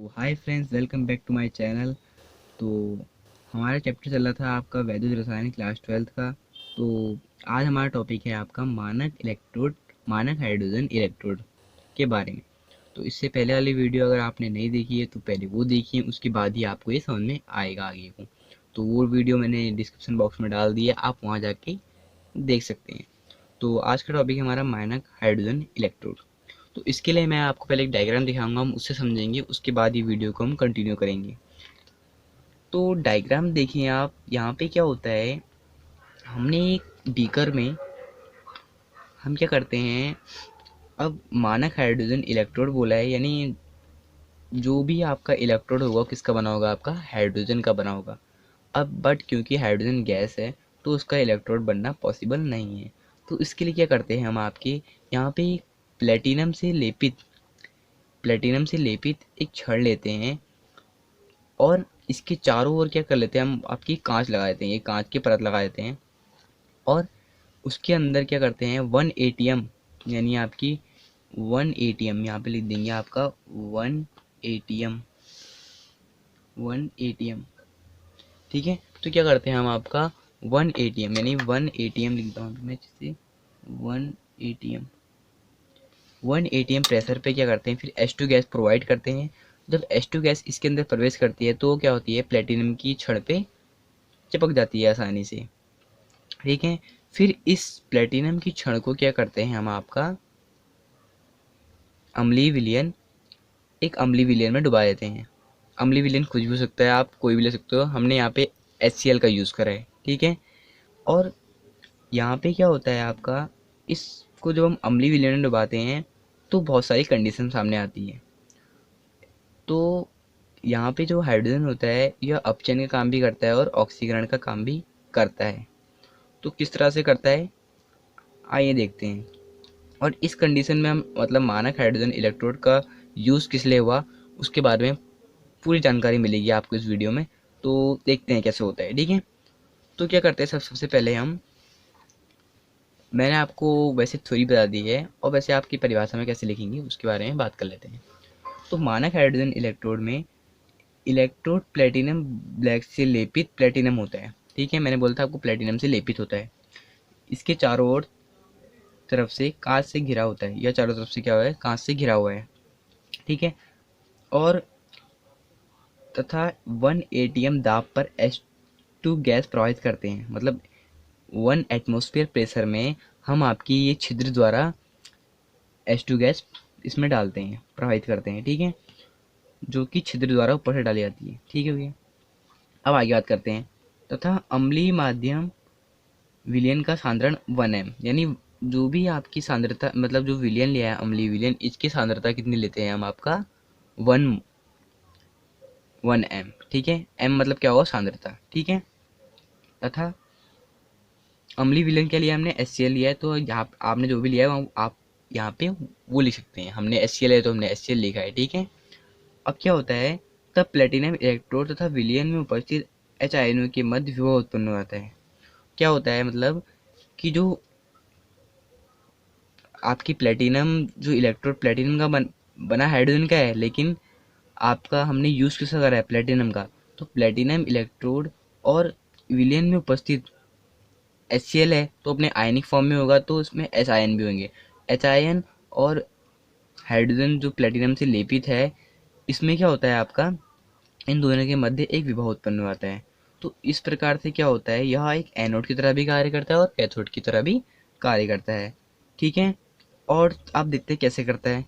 Hi friends, welcome back to my channel. तो हमारा chapter चल रहा था आपका वैद्युत रसायन क्लास 12th का। तो आज हमारा टॉपिक है आपका मानक इलेक्ट्रोड, मानक हाइड्रोजन इलेक्ट्रोड के बारे में। तो इससे पहले वाली वीडियो अगर आपने नहीं देखी है तो पहले वो देखिए, उसके बाद ही आपको ये समझ में आएगा आगे को। तो वो वीडियो मैंने डिस्क्रिप्शन बॉक्स में डाल दी है, आप वहाँ जाके देख सकते हैं। तो आज का टॉपिक है हमारा मानक हाइड्रोजन इलेक्ट्रोड। तो इसके लिए मैं आपको पहले एक डायग्राम दिखाऊंगा, हम उससे समझेंगे, उसके बाद ही वीडियो को हम कंटिन्यू करेंगे। तो डायग्राम देखिए आप, यहाँ पे क्या होता है, हमने एक बीकर में हम क्या करते हैं, अब मानक हाइड्रोजन इलेक्ट्रोड बोला है, यानी जो भी आपका इलेक्ट्रोड होगा किसका बना होगा, आपका हाइड्रोजन का बना होगा। अब बट क्योंकि हाइड्रोजन गैस है तो उसका इलेक्ट्रोड बनना पॉसिबल नहीं है। तो इसके लिए क्या करते हैं हम, आपके यहाँ पे प्लेटिनम से लेपित प्लेटिनम से लेपित एक छड़ लेते हैं और इसके चारों ओर क्या कर लेते हैं हम, आपकी कांच लगा देते हैं, ये कांच की परत लगा देते हैं। और उसके अंदर क्या करते हैं, 1 एटीएम, यानी आपकी 1 एटीएम यहाँ पे लिख देंगे आपका 1 एटीएम, 1 एटीएम। ठीक है, तो क्या करते हैं हम आपका 1 एटीएम, यानी 1 एटीएम लिखता हूँ मैं जैसे 1 एटीएम, 1 एटीएम प्रेशर पे क्या करते हैं, फिर H2 गैस प्रोवाइड करते हैं। जब H2 गैस इसके अंदर प्रवेश करती है तो क्या होती है, प्लेटिनम की छड़ पे चिपक जाती है आसानी से। ठीक है, फिर इस प्लेटिनम की छड़ को क्या करते हैं हम आपका अम्लीय विलयन, एक अम्लीय विलयन में डुबा देते हैं। अम्लीय विलयन कुछ भी हो सकता है, आप कोई भी ले सकते हो, हमने यहाँ पे HCl का यूज़ करा है। ठीक है, और यहाँ पे क्या होता है आपका, इसको जब हम अम्लीय विलयन में डुबाते हैं तो बहुत सारी कंडीशन सामने आती है। तो यहाँ पे जो हाइड्रोजन होता है यह अपचयन का काम भी करता है और ऑक्सीकरण का काम भी करता है। तो किस तरह से करता है, आइए देखते हैं। और इस कंडीशन में हम मतलब मानक हाइड्रोजन इलेक्ट्रोड का यूज़ किस लिए हुआ उसके बारे में पूरी जानकारी मिलेगी आपको इस वीडियो में। तो देखते हैं कैसे होता है। ठीक है, तो क्या करते हैं, सबसे पहले हम, मैंने आपको वैसे थ्योरी बता दी है और वैसे आपकी परिभाषा में कैसे लिखेंगे उसके बारे में बात कर लेते हैं। तो मानक हाइड्रोजन इलेक्ट्रोड में इलेक्ट्रोड प्लेटिनम ब्लैक से लेपित प्लेटिनम होता है। ठीक है, मैंने बोला था आपको प्लेटिनम से लेपित होता है। इसके चारों ओर तरफ से कांच से घिरा होता है, या चारों तरफ से क्या हुआ है, कांच से घिरा हुआ है। ठीक है, और तथा 1 एटीएम दाब पर H2 गैस प्रवाहित करते हैं, मतलब 1 एटमॉस्फेयर प्रेशर में हम आपकी ये छिद्र द्वारा H2 गैस इसमें डालते हैं, प्रवाहित करते हैं। ठीक है, जो कि छिद्र द्वारा ऊपर से डाली जाती है। ठीक है भैया, अब आगे बात करते हैं। तथा अम्लीय माध्यम विलयन का सांद्रण 1 m, यानी जो भी आपकी सांद्रता, मतलब जो विलयन लिया है अम्लीय विलयन, इसकी सांद्रता कितनी लेते हैं हम आपका 1 m। ठीक है, m मतलब क्या होगा, सांद्रता। ठीक है, तथा अम्लीय विलयन क्या लिया हमने, HCl लिया है, तो यहाँ आपने जो भी लिया है आप यहाँ पे वो लिख सकते हैं। हमने HCl है तो हमने HCl लिखा है। ठीक है, अब क्या होता है, तब प्लेटिनम इलेक्ट्रोड तथा विलयन में उपस्थित H आयनों के मध्य विभव उत्पन्न होता है। क्या होता है, मतलब कि जो आपकी प्लेटिनम, जो इलेक्ट्रोड प्लेटिनम का बना हाइड्रोजन का है, लेकिन आपका हमने यूज़ किसका करा है, प्लेटिनम का। तो प्लेटिनम इलेक्ट्रोड और विलयन में उपस्थित HCl है तो अपने आयनिक फॉर्म में होगा, तो उसमें H आयन भी होंगे। H आयन और हाइड्रोजन जो प्लेटिनम से लेपित है, इसमें क्या होता है आपका, इन दोनों के मध्य एक विभव उत्पन्न हो जाता है। तो इस प्रकार से क्या होता है, यह एक एनोड की तरह भी कार्य करता है और कैथोड की तरह भी कार्य करता है। ठीक है, और आप देखते हैं कैसे करता है।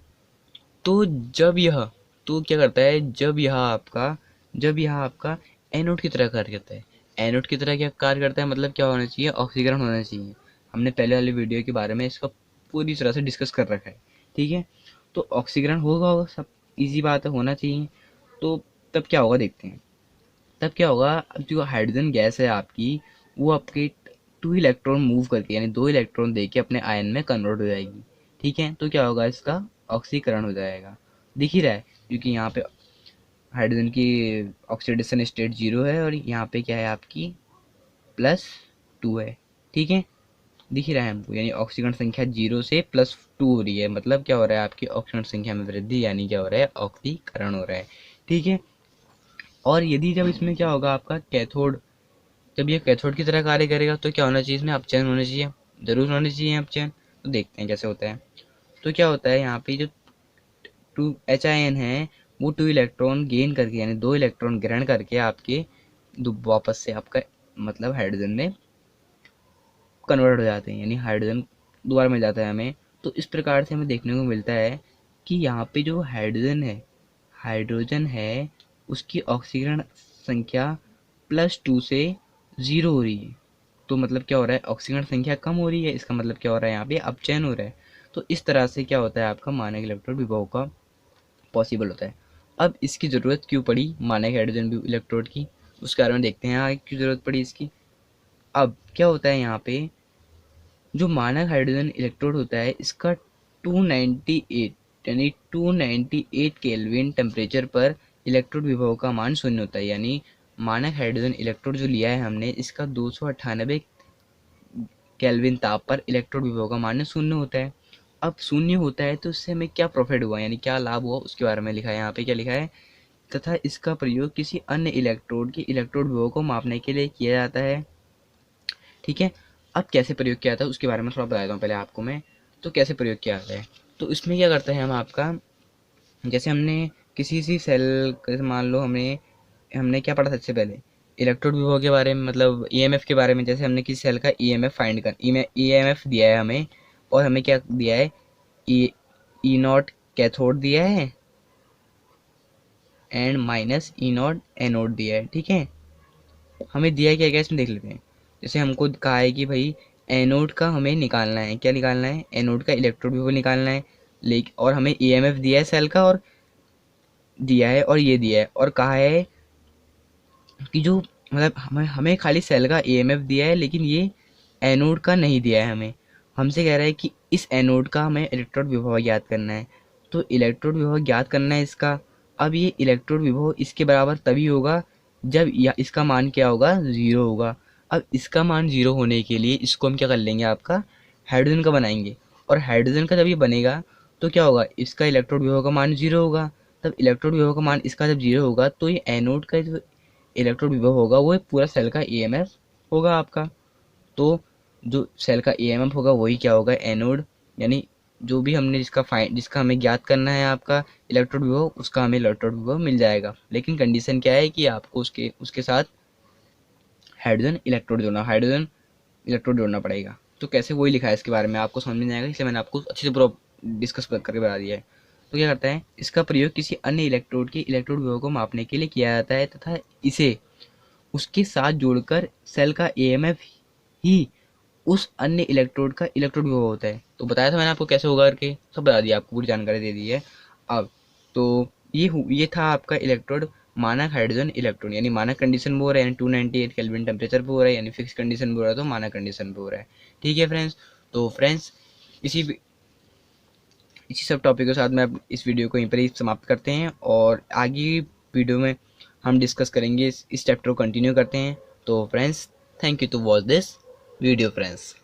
तो जब यह, तो क्या करता है, जब यह आपका एनोड की तरह कार्य करता है। एनोड की तरह क्या कार्य करता है, मतलब क्या होना चाहिए, ऑक्सीकरण होना चाहिए। हमने पहले वाली वीडियो के बारे में इसका पूरी तरह से डिस्कस कर रखा है। ठीक है, तो ऑक्सीकरण होगा सब, इजी बात है, होना चाहिए। तो तब क्या होगा देखते हैं। तब क्या होगा, अब जो हाइड्रोजन गैस है आपकी, वो आपके 2 इलेक्ट्रॉन मूव करके, यानी 2 इलेक्ट्रॉन दे के अपने आयन में कन्वर्ट हो जाएगी। ठीक है, तो क्या होगा, इसका ऑक्सीकरण हो जाएगा। दिख ही रहा है, क्योंकि यहाँ पे हाइड्रोजन की ऑक्सीडेशन स्टेट 0 है और यहाँ पे क्या है आपकी +2 है। ठीक है, दिख ही रहा है हमको, यानी ऑक्सीकरण संख्या 0 से +2 हो रही है, मतलब क्या हो रहा है, आपकी ऑक्सीकरण संख्या में वृद्धि, यानी क्या हो रहा है, ऑक्सीकरण हो रहा है। ठीक है। और यदि जब इसमें क्या होगा आपका कैथोड, जब ये कैथोड की तरह कार्य करेगा तो क्या होना चाहिए, इसमें अपचयन होना चाहिए, जरूर होना चाहिए अपचयन। तो देखते हैं कैसे होता है। तो क्या होता है यहाँ पे जो टू एच आई एन है वो 2 इलेक्ट्रॉन गेन करके यानी 2 इलेक्ट्रॉन ग्रहण करके आपके वापस से आपका मतलब हाइड्रोजन में कन्वर्ट हो जाते हैं, यानी हाइड्रोजन दोबारा मिल जाता है हमें। तो इस प्रकार से हमें देखने को मिलता है कि यहाँ पे जो हाइड्रोजन है उसकी ऑक्सीकरण संख्या +2 से 0 हो रही है। तो मतलब क्या हो रहा है, ऑक्सीकरण संख्या कम हो रही है, इसका मतलब क्या हो रहा है, यहाँ पे अपचयन हो रहा है। तो इस तरह से क्या होता है, आपका मानक इलेक्ट्रोड विभव का पॉसिबल होता है। अब इसकी ज़रूरत क्यों पड़ी मानक हाइड्रोजन इलेक्ट्रोड की, उसके बारे में देखते हैं आगे क्यों ज़रूरत पड़ी इसकी। अब क्या होता है यहाँ पे, जो मानक हाइड्रोजन इलेक्ट्रोड होता है इसका 298 यानी 298 केल्विन टेम्परेचर पर इलेक्ट्रोड विभव का मान शून्य होता है। यानी मानक हाइड्रोजन इलेक्ट्रोड जो लिया है हमने, इसका 298 केल्विन ताप पर इलेक्ट्रोड विभव का मान शून्य होता है। अब शून्य होता है तो इससे हमें क्या प्रॉफिट हुआ, यानी क्या लाभ हुआ, उसके बारे में लिखा है यहाँ पे। क्या लिखा है, तथा इसका प्रयोग किसी अन्य इलेक्ट्रोड के इलेक्ट्रोड विभव को मापने के लिए किया जाता है। ठीक है। अब कैसे प्रयोग किया जाता है उसके बारे में थोड़ा बता देता हूँ पहले आपको मैं। तो कैसे प्रयोग किया जाता है, तो इसमें क्या करते हैं हम आपका, जैसे हमने किसी सी सेल, मान लो हमने क्या पढ़ा सबसे पहले, इलेक्ट्रोड विभव के बारे में, मतलब ईएमएफ के बारे में। जैसे हमने किसी सेल का ईएमएफ फाइंड कर ईएमएफ दिया है हमें, और हमें क्या दिया है, ई ई नॉट कैथोड दिया है and minus E not anode दिया है। ठीक है। हमें दिया क्या क्या इसमें देख लेते हैं। जैसे हमको कहा है कि भाई एनोड का हमें निकालना है, क्या निकालना है, एनोड का इलेक्ट्रोड विभव निकालना है। लेकिन और हमें ईएमएफ दिया है सेल का, और दिया है, और ये दिया है, और कहा है कि जो मतलब हमें खाली सेल का ईएमएफ दिया है, लेकिन ये एनोड का नहीं दिया है हमें। हमसे कह रहा है कि इस एनोड का हमें इलेक्ट्रोड विभव ज्ञात करना है। तो इलेक्ट्रोड विभव ज्ञात करना है इसका। अब ये इलेक्ट्रोड विभव इसके बराबर तभी होगा जब या इसका मान क्या होगा, 0 होगा। अब इसका मान 0 होने के लिए इसको हम क्या कर लेंगे, आपका हाइड्रोजन का बनाएंगे। और हाइड्रोजन का जब ये बनेगा तो क्या होगा, इसका इलेक्ट्रोड विभव का मान 0 होगा। तब इलेक्ट्रोड विभव का मान इसका जब 0 होगा तो ये एनोड का जो इलेक्ट्रोड विभव होगा वो पूरा सेल का ईएमएफ होगा आपका। तो जो सेल का ईएमएफ होगा वही क्या होगा, एनोड। यानी जो भी हमने जिसका हमें ज्ञात करना है आपका इलेक्ट्रोड विभव, उसका हमें इलेक्ट्रोड विभव मिल जाएगा। लेकिन कंडीशन क्या है कि आपको उसके साथ हाइड्रोजन इलेक्ट्रोड जोड़ना पड़ेगा। तो कैसे, वही लिखा है इसके बारे में, आपको समझ में नहीं आएगा, इसलिए मैंने आपको अच्छे से पूरा डिस्कस करके बता दिया है। तो क्या करता है, इसका प्रयोग किसी अन्य इलेक्ट्रोड के इलेक्ट्रोड विभव को मापने के लिए किया जाता है, तथा इसे उसके साथ जोड़कर सेल का ईएमएफ ही उस अन्य इलेक्ट्रोड का इलेक्ट्रोड विभव होता है। तो बताया था मैंने आपको कैसे होगा करके, सब बता दिया, आपको पूरी जानकारी दे दी है। अब तो ये था आपका इलेक्ट्रोड, मानक हाइड्रोजन इलेक्ट्रोड। यानी मानक कंडीशन पे हो रहा है, यानी 298 केल्विन टेम्परेचर पे हो रहा है, यानी फिक्स कंडीशन पे हो रहा है, तो मानक कंडीशन पे हो रहा है। ठीक है फ्रेंड्स। तो फ्रेंड्स इसी इसी सब टॉपिक के साथ मैं इस वीडियो को यहीं पर ही समाप्त करते हैं, और आगे वीडियो में हम डिस्कस करेंगे, इस चैप्टर को कंटिन्यू करते हैं। तो friends, thank you to watch this video friends.